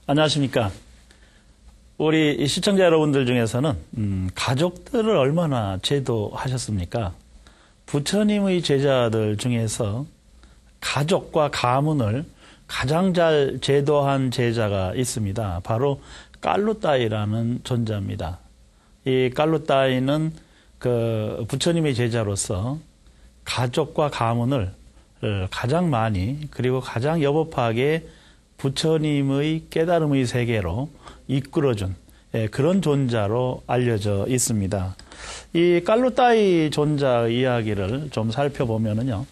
안녕하십니까. 우리 시청자 여러분들 중에서는 가족들을 얼마나 제도하셨습니까? 부처님의 제자들 중에서 가족과 가문을 가장 잘 제도한 제자가 있습니다. 바로 깔루따이라는 존재입니다. 이 깔루따이는 그 부처님의 제자로서 가족과 가문을 가장 많이 그리고 가장 여법하게 부처님의 깨달음의 세계로 이끌어준 그런 존재로 알려져 있습니다. 이 깔루따이 존재의 이야기를 좀 살펴보면요.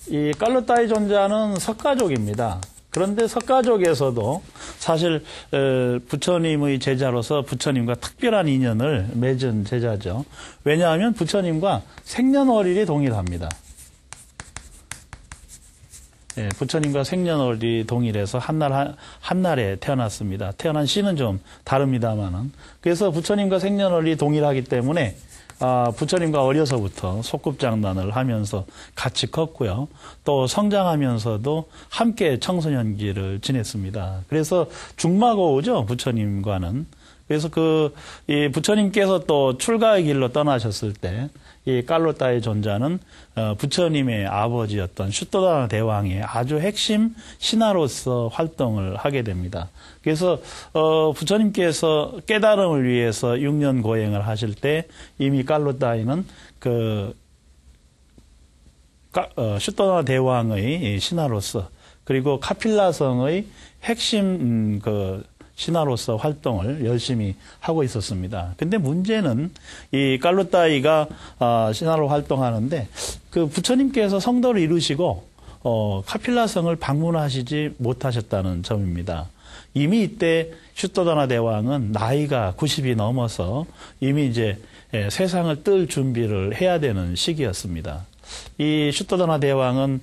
이 깔루따이 존재는 석가족입니다. 그런데 석가족에서도 사실 부처님의 제자로서 부처님과 특별한 인연을 맺은 제자죠. 왜냐하면 부처님과 생년월일이 동일합니다. 부처님과 생년월일이 동일해서 한날에 태어났습니다. 태어난 시는 좀 다릅니다만은. 그래서 부처님과 생년월일이 동일하기 때문에 부처님과 어려서부터 소꿉장난을 하면서 같이 컸고요. 또 성장하면서도 함께 청소년기를 지냈습니다. 그래서 중마고우죠, 부처님과는. 그래서 이 부처님께서 또 출가의 길로 떠나셨을 때, 이 깔루따이 존자는 부처님의 아버지였던 슈토다나 대왕의 아주 핵심 신하로서 활동을 하게 됩니다. 그래서 부처님께서 깨달음을 위해서 6년 고행을 하실 때 이미 깔루따이는 슈토다나 대왕의 신하로서 그리고 카필라성의 핵심 신하로서 활동을 열심히 하고 있었습니다. 근데 문제는 이 깔루따이가 신하로 활동하는데 그 부처님께서 성도를 이루시고 카필라성을 방문하시지 못하셨다는 점입니다. 이미 이때 슈토다나 대왕은 나이가 90이 넘어서 이미 이제 세상을 뜰 준비를 해야 되는 시기였습니다. 이 슈토다나 대왕은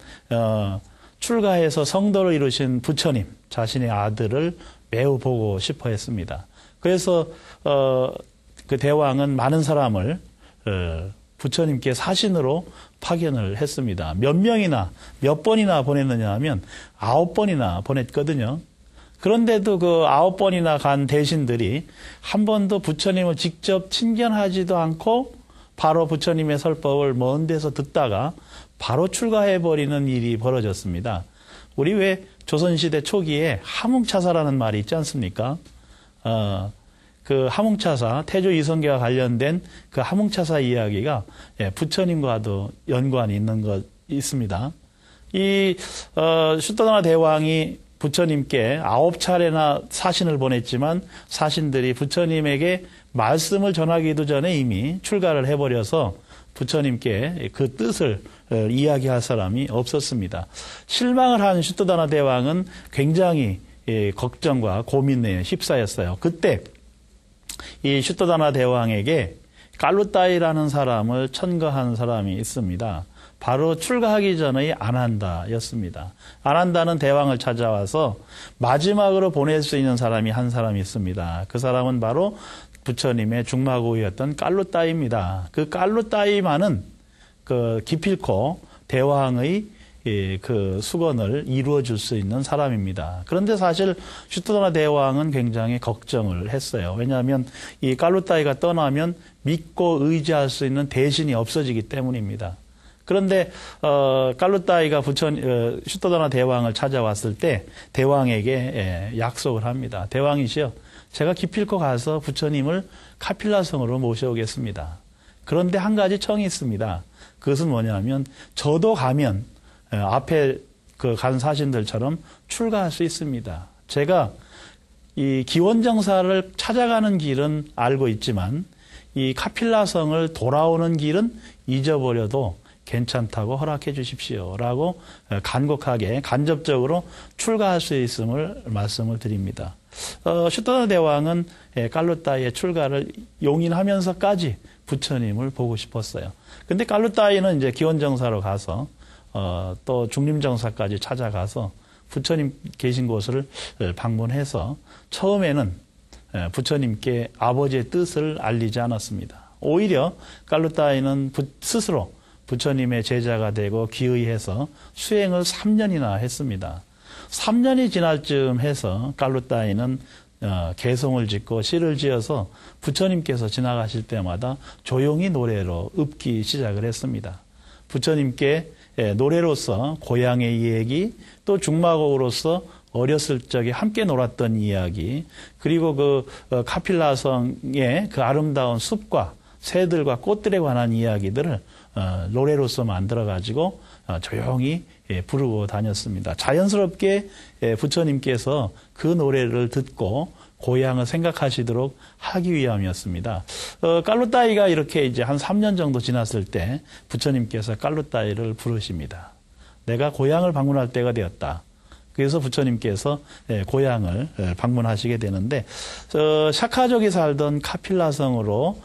출가해서 성도를 이루신 부처님, 자신의 아들을 매우 보고 싶어 했습니다. 그래서 그 대왕은 많은 사람을 부처님께 사신으로 파견을 했습니다. 몇 번이나 보냈느냐 하면 9번이나 보냈거든요. 그런데도 그 9번이나 간 대신들이 한 번도 부처님을 직접 친견하지도 않고 바로 부처님의 설법을 먼 데서 듣다가 바로 출가해버리는 일이 벌어졌습니다. 우리 왜 조선시대 초기에 함흥차사라는 말이 있지 않습니까? 그 함흥차사, 태조 이성계와 관련된 그 함흥차사 이야기가 부처님과도 연관이 있는 것 있습니다. 이 슈토다나 대왕이 부처님께 9차례나 사신을 보냈지만 사신들이 부처님에게 말씀을 전하기도 전에 이미 출가를 해버려서 부처님께 그 뜻을 이야기할 사람이 없었습니다. 실망을 한 슈토다나 대왕은 굉장히 걱정과 고민에 휩싸였어요. 그때 이 슈토다나 대왕에게 깔루따이라는 사람을 천거한 사람이 있습니다. 바로 출가하기 전의 아난다였습니다. 아난다는 대왕을 찾아와서 마지막으로 보낼 수 있는 사람이 한 사람이 있습니다. 그 사람은 바로 부처님의 중마고우였던 깔루따이입니다. 그 깔루따이만은 기필코 대왕의 그 수건을 이루어 줄 수 있는 사람입니다. 그런데 사실 슈토다나 대왕은 굉장히 걱정을 했어요. 왜냐하면 이 깔루따이가 떠나면 믿고 의지할 수 있는 대신이 없어지기 때문입니다. 그런데 깔루따이가 슈토다나 대왕을 찾아왔을 때 대왕에게 약속을 합니다. 대왕이시여, 제가 기필코 가서 부처님을 카필라성으로 모셔오겠습니다. 그런데 한 가지 청이 있습니다. 그것은 뭐냐면 저도 가면 앞에 간 사신들처럼 출가할 수 있습니다. 제가 이 기원정사를 찾아가는 길은 알고 있지만 이 카필라성을 돌아오는 길은 잊어버려도 괜찮다고 허락해 주십시오 라고 간곡하게 간접적으로 출가할 수 있음을 말씀을 드립니다. 슈토다나 대왕은 깔루따이의 출가를 용인하면서까지 부처님을 보고 싶었어요. 근데 깔루따이는 이제 기원정사로 가서 또 중림정사까지 찾아가서 부처님 계신 곳을 방문해서 처음에는 부처님께 아버지의 뜻을 알리지 않았습니다. 오히려 깔루따이는 스스로 부처님의 제자가 되고 귀의해서 수행을 3년이나 했습니다. 3년이 지날 즈음 해서 깔루따이는 개송을 짓고 시를 지어서 부처님께서 지나가실 때마다 조용히 노래로 읊기 시작을 했습니다. 부처님께 노래로서 고향의 이야기, 또 중마곡으로서 어렸을 적에 함께 놀았던 이야기, 그리고 그 카필라성의 그 아름다운 숲과 새들과 꽃들에 관한 이야기들을 노래로서 만들어가지고 조용히 부르고 다녔습니다. 자연스럽게 부처님께서 그 노래를 듣고 고향을 생각하시도록 하기 위함이었습니다. 깔루따이가 이렇게 이제 한 3년 정도 지났을 때 부처님께서 깔루따이를 부르십니다. 내가 고향을 방문할 때가 되었다. 그래서 부처님께서 고향을 방문하시게 되는데 샤카족이 살던 카필라성으로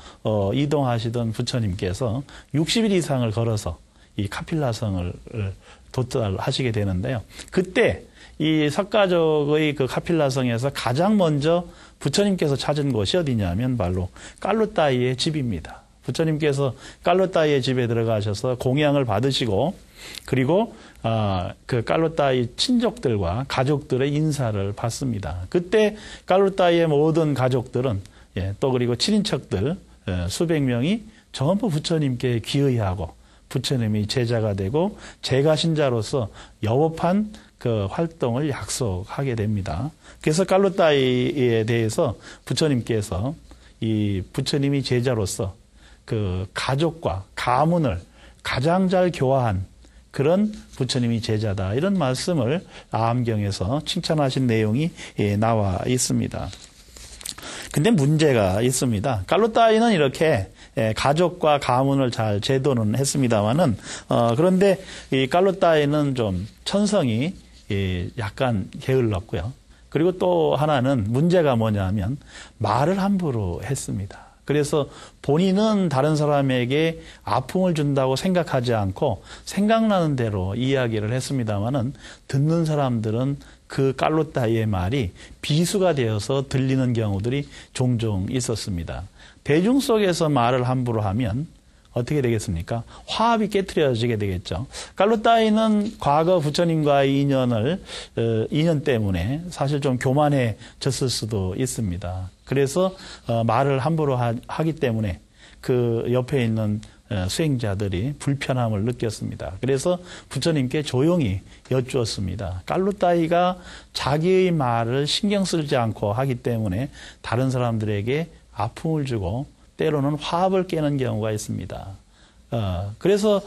이동하시던 부처님께서 60일 이상을 걸어서 이 카필라성을 도달하시게 되는데요. 그때 이 삭가족의 그 카필라성에서 가장 먼저 부처님께서 찾은 곳이 어디냐면 바로 깔루따이의 집입니다. 부처님께서 깔루따이의 집에 들어가셔서 공양을 받으시고 그리고 그 깔루따이 친족들과 가족들의 인사를 받습니다. 그때 깔루따이의 모든 가족들은 또 그리고 친인척들 수백 명이 전부 부처님께 귀의하고 부처님이 제자가 되고 제가신자로서 여법한 그 활동을 약속하게 됩니다. 그래서 깔루따이에 대해서 부처님께서 이 부처님이 제자로서 그 가족과 가문을 가장 잘 교화한 그런 부처님이 제자다. 이런 말씀을 아함경에서 칭찬하신 내용이 나와 있습니다. 근데 문제가 있습니다. 깔루따이는 이렇게 가족과 가문을 잘 제도는 했습니다만은 그런데 이 깔루따이는 좀 천성이 약간 게을렀고요. 그리고 또 하나는 문제가 뭐냐면 말을 함부로 했습니다. 그래서 본인은 다른 사람에게 아픔을 준다고 생각하지 않고 생각나는 대로 이야기를 했습니다마는 듣는 사람들은 그 깔루따이의 말이 비수가 되어서 들리는 경우들이 종종 있었습니다. 대중 속에서 말을 함부로 하면 어떻게 되겠습니까? 화합이 깨트려지게 되겠죠. 깔루따이는 과거 부처님과의 인연 때문에 사실 좀 교만해졌을 수도 있습니다. 그래서 말을 함부로 하기 때문에 그 옆에 있는 수행자들이 불편함을 느꼈습니다. 그래서 부처님께 조용히 여쭈었습니다. 깔루따이가 자기의 말을 신경 쓰지 않고 하기 때문에 다른 사람들에게 아픔을 주고 때로는 화합을 깨는 경우가 있습니다. 그래서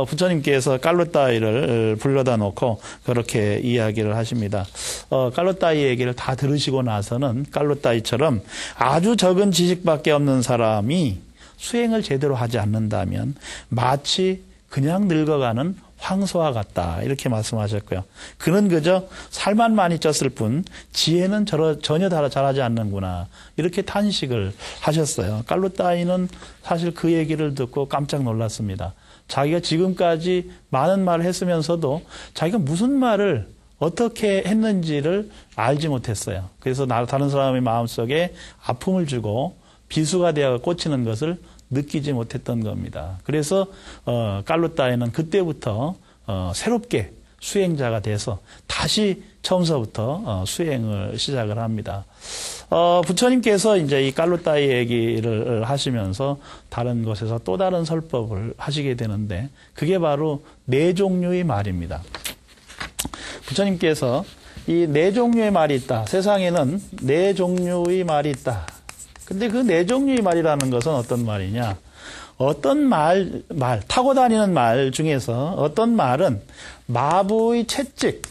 부처님께서 깔루따이를 불러다 놓고 그렇게 이야기를 하십니다. 깔루따이 얘기를 다 들으시고 나서는 깔루따이처럼 아주 적은 지식밖에 없는 사람이 수행을 제대로 하지 않는다면 마치 그냥 늙어가는 황소와 같다. 이렇게 말씀하셨고요. 그는 그저 살만 많이 쪘을 뿐 지혜는 전혀 잘하지 않는구나. 이렇게 탄식을 하셨어요. 깔루따이는 사실 그 얘기를 듣고 깜짝 놀랐습니다. 자기가 지금까지 많은 말을 했으면서도 자기가 무슨 말을 어떻게 했는지를 알지 못했어요. 그래서 다른 사람의 마음속에 아픔을 주고 비수가 되어 꽂히는 것을 느끼지 못했던 겁니다. 그래서 깔루따이는 그때부터 새롭게 수행자가 돼서 다시 처음서부터 수행을 시작을 합니다. 부처님께서 이제 이 깔루따이 얘기를 하시면서 다른 곳에서 또 다른 설법을 하시게 되는데 그게 바로 네 종류의 말입니다. 부처님께서 이 네 종류의 말이 있다. 세상에는 네 종류의 말이 있다. 근데 그 네 종류의 말이라는 것은 어떤 말이냐? 어떤 말, 타고 다니는 말 중에서 어떤 말은 마부의 채찍,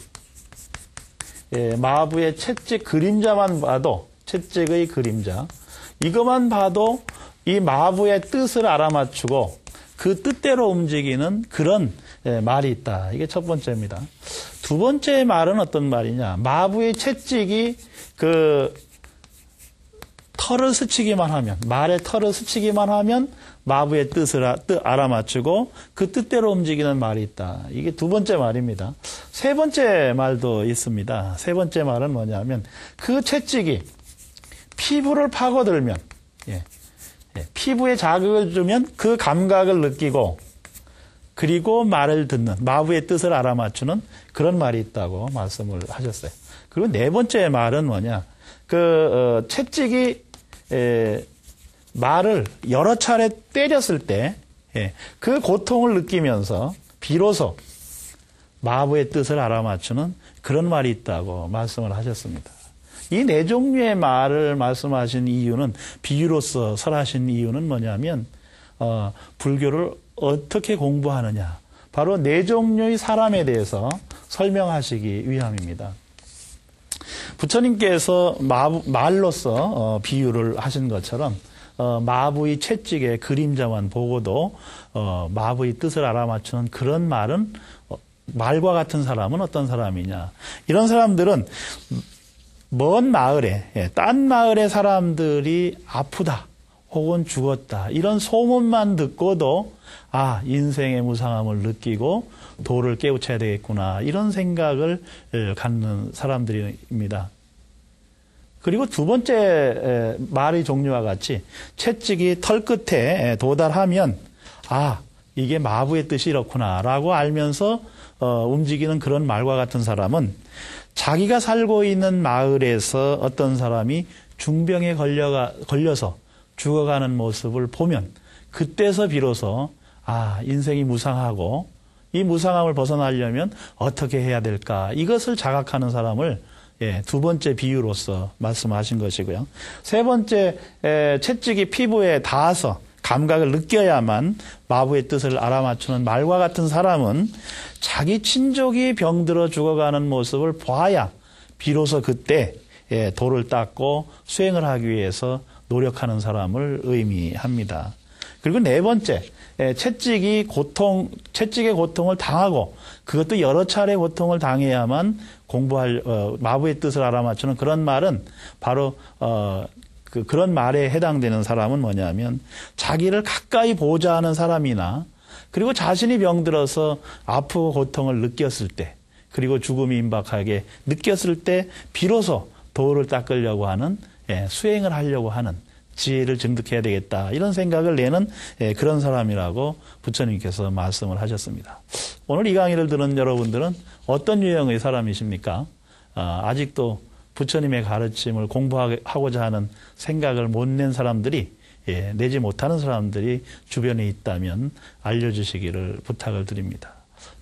마부의 채찍 그림자만 봐도, 채찍의 그림자, 이것만 봐도 이 마부의 뜻을 알아맞추고 그 뜻대로 움직이는 그런 말이 있다. 이게 첫 번째입니다. 두 번째 말은 어떤 말이냐? 마부의 채찍이 그 털을 스치기만 하면, 말의 털을 스치기만 하면 마부의 뜻을 알아맞추고 그 뜻대로 움직이는 말이 있다. 이게 두 번째 말입니다. 세 번째 말도 있습니다. 세 번째 말은 뭐냐면 그 채찍이 피부를 파고들면, 피부에 자극을 주면 그 감각을 느끼고 그리고 말을 듣는, 마부의 뜻을 알아맞추는 그런 말이 있다고 말씀을 하셨어요. 그리고 네 번째 말은 뭐냐? 채찍이 말을 여러 차례 때렸을 때 그 고통을 느끼면서 비로소 마부의 뜻을 알아맞추는 그런 말이 있다고 말씀을 하셨습니다. 이 네 종류의 말을 말씀하신 이유는, 비유로서 설하신 이유는 뭐냐면 불교를 어떻게 공부하느냐, 바로 네 종류의 사람에 대해서 설명하시기 위함입니다. 부처님께서 말로서 비유를 하신 것처럼 마부의 채찍의 그림자만 보고도 마부의 뜻을 알아맞추는 그런 말은, 말과 같은 사람은 어떤 사람이냐, 이런 사람들은 먼 마을에, 딴 마을의 사람들이 아프다 혹은 죽었다 이런 소문만 듣고도 인생의 무상함을 느끼고 도를 깨우쳐야 되겠구나, 이런 생각을 갖는 사람들입니다. 그리고 두 번째 말의 종류와 같이 채찍이 털끝에 도달하면 이게 마부의 뜻이 이렇구나 라고 알면서 움직이는 그런 말과 같은 사람은, 자기가 살고 있는 마을에서 어떤 사람이 중병에 걸려서 죽어가는 모습을 보면 그때서 비로소 인생이 무상하고 이 무상함을 벗어나려면 어떻게 해야 될까, 이것을 자각하는 사람을 두 번째 비유로서 말씀하신 것이고요. 세 번째, 채찍이 피부에 닿아서 감각을 느껴야만 마부의 뜻을 알아맞추는 말과 같은 사람은 자기 친족이 병들어 죽어가는 모습을 봐야 비로소 그때 도를 닦고 수행을 하기 위해서 노력하는 사람을 의미합니다. 그리고 네 번째, 채찍의 고통을 당하고 그것도 여러 차례 고통을 당해야만 마부의 뜻을 알아맞추는 그런 말은 바로 그런 말에 해당되는 사람은 뭐냐면, 자기를 가까이 보자 하는 사람이나, 그리고 자신이 병들어서 아프고 고통을 느꼈을 때, 그리고 죽음이 임박하게 느꼈을 때 비로소 도를 닦으려고 하는, 수행을 하려고 하는, 지혜를 증득해야 되겠다, 이런 생각을 내는 그런 사람이라고 부처님께서 말씀을 하셨습니다. 오늘 이 강의를 들은 여러분들은 어떤 유형의 사람이십니까? 아직도 부처님의 가르침을 공부하고자 하는 생각을 못 낸 사람들이, 내지 못하는 사람들이 주변에 있다면 알려주시기를 부탁을 드립니다.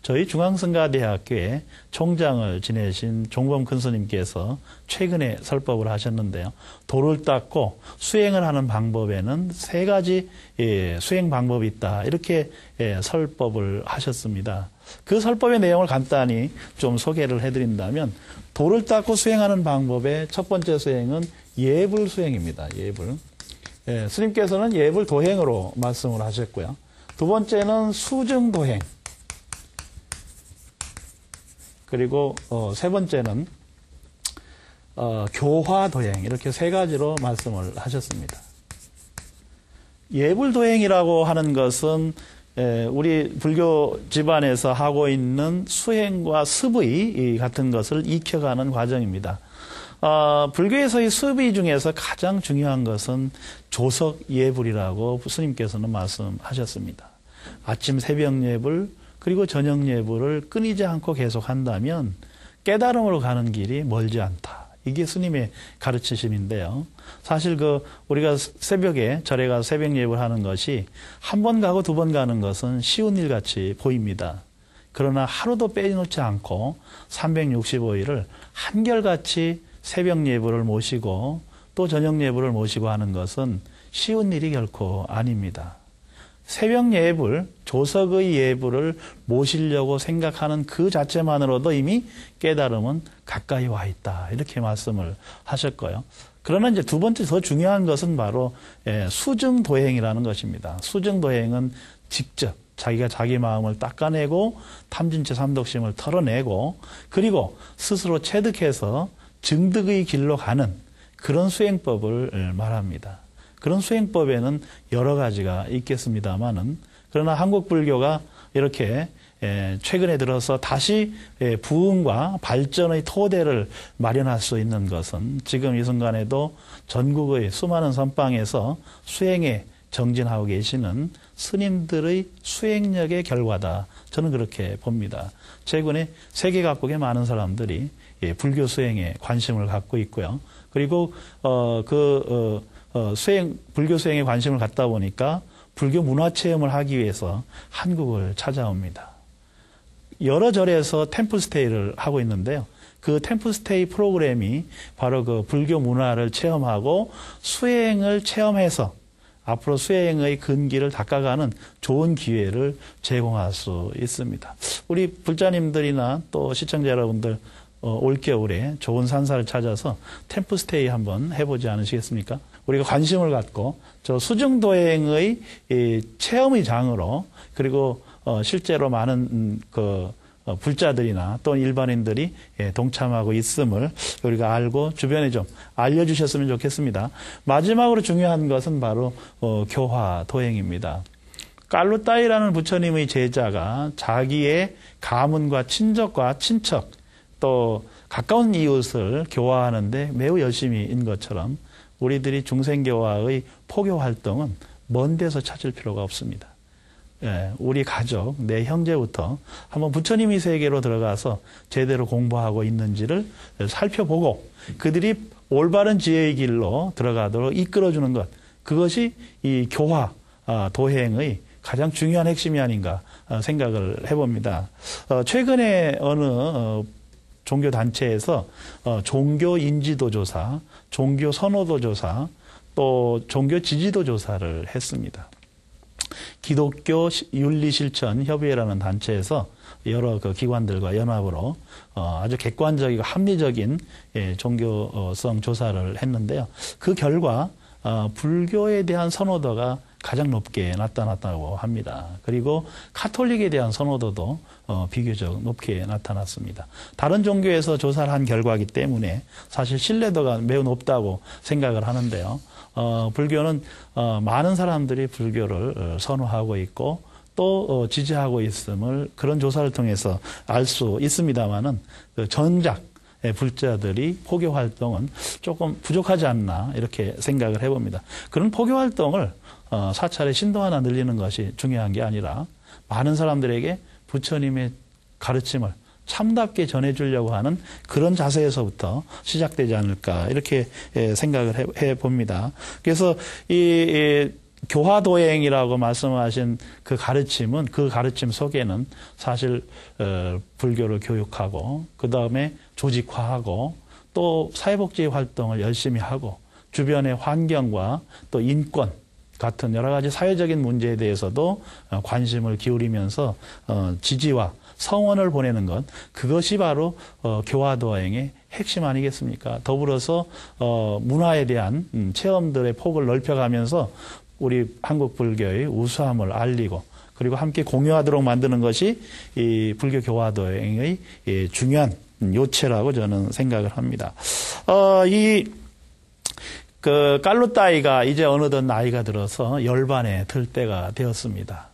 저희 중앙성가대학교의 총장을 지내신 종범 큰스님께서 최근에 설법을 하셨는데요. 도를 닦고 수행을 하는 방법에는 세 가지 수행 방법이 있다, 이렇게 설법을 하셨습니다. 그 설법의 내용을 간단히 좀 소개를 해드린다면, 도를 닦고 수행하는 방법의 첫 번째 수행은 예불 수행입니다. 예불. 스님께서는 예불 도행으로 말씀을 하셨고요. 두 번째는 수증 도행. 그리고 세 번째는 교화 도행, 이렇게 세 가지로 말씀을 하셨습니다. 예불 도행이라고 하는 것은 우리 불교 집안에서 하고 있는 수행과 습의 같은 것을 익혀가는 과정입니다. 불교에서의 습의 중에서 가장 중요한 것은 조석 예불이라고 스님께서는 말씀하셨습니다. 아침 새벽 예불, 그리고 저녁 예불을 끊이지 않고 계속한다면 깨달음으로 가는 길이 멀지 않다. 이게 스님의 가르치심인데요. 사실 우리가 새벽에 절에 가서 새벽 예불하는 것이 한 번 가고 두 번 가는 것은 쉬운 일 같이 보입니다. 그러나 하루도 빼놓지 않고 365일을 한결같이 새벽 예불을 모시고 또 저녁 예불을 모시고 하는 것은 쉬운 일이 결코 아닙니다. 새벽 예불, 조석의 예불을 모시려고 생각하는 그 자체만으로도 이미 깨달음은 가까이 와 있다, 이렇게 말씀을 하셨고요. 그러나 이제 두 번째 더 중요한 것은 바로 수증도행이라는 것입니다. 수증도행은 직접 자기가 자기 마음을 닦아내고 탐진체 삼독심을 털어내고, 그리고 스스로 체득해서 증득의 길로 가는 그런 수행법을 말합니다. 그런 수행법에는 여러 가지가 있겠습니다만은, 그러나 한국 불교가 이렇게 최근에 들어서 다시 부흥과 발전의 토대를 마련할 수 있는 것은 지금 이 순간에도 전국의 수많은 선방에서 수행의 정진하고 계시는 스님들의 수행력의 결과다. 저는 그렇게 봅니다. 최근에 세계 각국의 많은 사람들이 불교 수행에 관심을 갖고 있고요. 그리고 불교 수행에 관심을 갖다 보니까 불교 문화 체험을 하기 위해서 한국을 찾아옵니다. 여러 절에서 템플스테이를 하고 있는데요. 그 템플스테이 프로그램이 바로 그 불교 문화를 체험하고 수행을 체험해서 앞으로 수행의 근기를 닦아가는 좋은 기회를 제공할 수 있습니다. 우리 불자님들이나 또 시청자 여러분들 올겨울에 좋은 산사를 찾아서 템플스테이 한번 해보지 않으시겠습니까? 우리가 관심을 갖고 저 수중도행의 체험의 장으로 그리고 실제로 많은 불자들이나 또 일반인들이 동참하고 있음을 우리가 알고 주변에 좀 알려주셨으면 좋겠습니다. 마지막으로 중요한 것은 바로 교화 도행입니다. 깔루따이라는 부처님의 제자가 자기의 가문과 친족과 친척 또 가까운 이웃을 교화하는데 매우 열심히인 것처럼 우리들이 중생교화의 포교 활동은 먼 데서 찾을 필요가 없습니다. 우리 가족, 내 형제부터 한번 부처님의 세계로 들어가서 제대로 공부하고 있는지를 살펴보고 그들이 올바른 지혜의 길로 들어가도록 이끌어주는 것, 그것이 이 교화 도행의 가장 중요한 핵심이 아닌가 생각을 해봅니다. 최근에 어느 종교 단체에서 종교 인지도 조사, 종교 선호도 조사, 또 종교 지지도 조사를 했습니다. 기독교 윤리실천협의회라는 단체에서 여러 그 기관들과 연합으로 아주 객관적이고 합리적인 종교성 조사를 했는데요. 그 결과 불교에 대한 선호도가 가장 높게 나타났다고 합니다. 그리고 카톨릭에 대한 선호도도 비교적 높게 나타났습니다. 다른 종교에서 조사를 한 결과이기 때문에 사실 신뢰도가 매우 높다고 생각을 하는데요. 불교는 많은 사람들이 불교를 선호하고 있고 또 지지하고 있음을 그런 조사를 통해서 알 수 있습니다만은 전작 불자들이 포교 활동은 조금 부족하지 않나 이렇게 생각을 해봅니다. 그런 포교 활동을 사찰의 신도 하나 늘리는 것이 중요한 게 아니라 많은 사람들에게 부처님의 가르침을 참답게 전해주려고 하는 그런 자세에서부터 시작되지 않을까 이렇게 생각을 해봅니다. 그래서 이 교화도행이라고 말씀하신 그 가르침은 그 가르침 속에는 사실 불교를 교육하고 그 다음에 조직화하고 또 사회복지 활동을 열심히 하고 주변의 환경과 또 인권 같은 여러 가지 사회적인 문제에 대해서도 관심을 기울이면서 지지와 성원을 보내는 것, 그것이 바로 교화도행의 핵심 아니겠습니까? 더불어서 문화에 대한 체험들의 폭을 넓혀가면서 우리 한국 불교의 우수함을 알리고 그리고 함께 공유하도록 만드는 것이 이 불교 교화도행의 중요한 요체라고 저는 생각을 합니다. 깔루따이가 이제 어느덧 나이가 들어서 열반에 들 때가 되었습니다.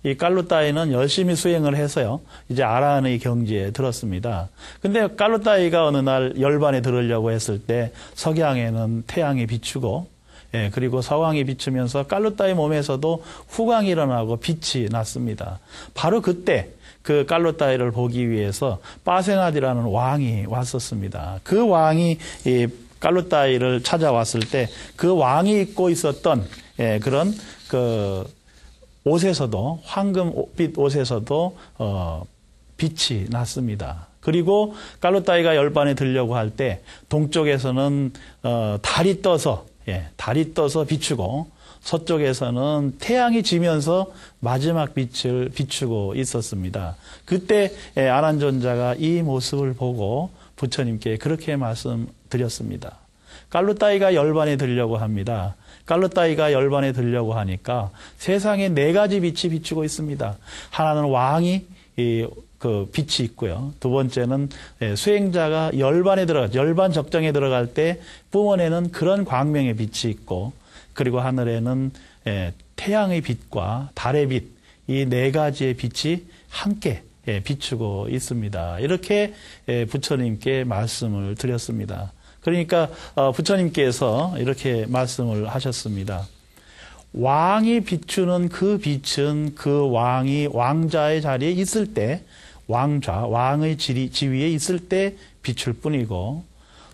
이 깔루따이는 열심히 수행을 해서요, 이제 아라한의 경지에 들었습니다. 근데 깔루따이가 어느 날 열반에 들으려고 했을 때 석양에는 태양이 비추고, 그리고 서광이 비추면서 깔루따이 몸에서도 후광이 일어나고 빛이 났습니다. 바로 그때 그 깔루따이를 보기 위해서 빠세나디라는 왕이 왔었습니다. 그 왕이 이 깔루따이를 찾아왔을 때 그 왕이 입고 있었던 그런 그 옷에서도 황금빛 옷에서도 빛이 났습니다. 그리고 깔루따이가 열반에 들려고 할 때 동쪽에서는 달이 떠서 비추고 서쪽에서는 태양이 지면서 마지막 빛을 비추고 있었습니다. 그때 아난존자가 이 모습을 보고 부처님께 그렇게 말씀드렸습니다. 깔루따이가 열반에 들려고 합니다. 깔루따이가 열반에 들려고 하니까 세상에 네 가지 빛이 비추고 있습니다. 하나는 왕이 그 빛이 있고요. 두 번째는 수행자가 열반 적정에 들어갈 때 뿜어내는 그런 광명의 빛이 있고, 그리고 하늘에는 태양의 빛과 달의 빛, 이 네 가지의 빛이 함께 비추고 있습니다. 이렇게 부처님께 말씀을 드렸습니다. 그러니까 부처님께서 이렇게 말씀을 하셨습니다. 왕이 비추는 그 빛은 그 왕이 왕자의 자리에 있을 때, 왕의 지위에 있을 때 비출 뿐이고,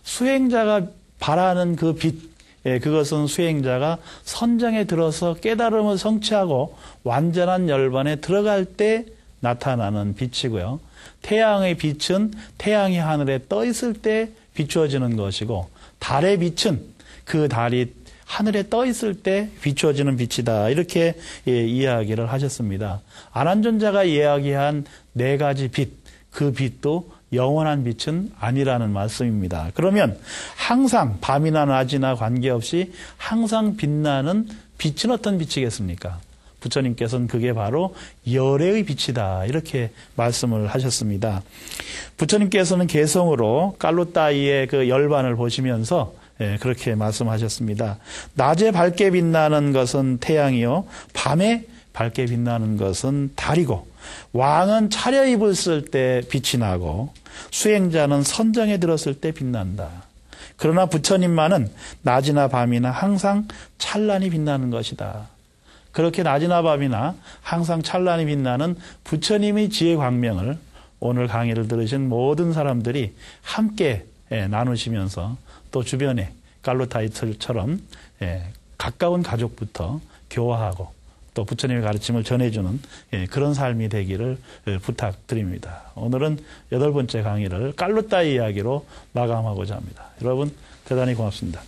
수행자가 바라는 그 빛, 그것은 수행자가 선정에 들어서 깨달음을 성취하고 완전한 열반에 들어갈 때 나타나는 빛이고요. 태양의 빛은 태양이 하늘에 떠 있을 때 비추어지는 것이고, 달의 빛은 그 달이 하늘에 떠 있을 때 비추어지는 빛이다. 이렇게 이야기를 하셨습니다. 아난존자가 이야기한 네 가지 빛, 그 빛도 영원한 빛은 아니라는 말씀입니다. 그러면 항상 밤이나 낮이나 관계없이 항상 빛나는 빛은 어떤 빛이겠습니까? 부처님께서는 그게 바로 열애의 빛이다. 이렇게 말씀을 하셨습니다. 부처님께서는 개성으로 깔루따이의 그 열반을 보시면서 그렇게 말씀하셨습니다. 낮에 밝게 빛나는 것은 태양이요, 밤에 밝게 빛나는 것은 달이고, 왕은 차려입었을 때 빛이 나고 수행자는 선정에 들었을 때 빛난다. 그러나 부처님만은 낮이나 밤이나 항상 찬란히 빛나는 것이다. 그렇게 낮이나 밤이나 항상 찬란히 빛나는 부처님의 지혜 광명을 오늘 강의를 들으신 모든 사람들이 함께 나누시면서 또 주변에 깔루타이처럼 가까운 가족부터 교화하고 또 부처님의 가르침을 전해주는 그런 삶이 되기를 부탁드립니다. 오늘은 8번째 강의를 깔루따이 이야기로 마감하고자 합니다. 여러분 대단히 고맙습니다.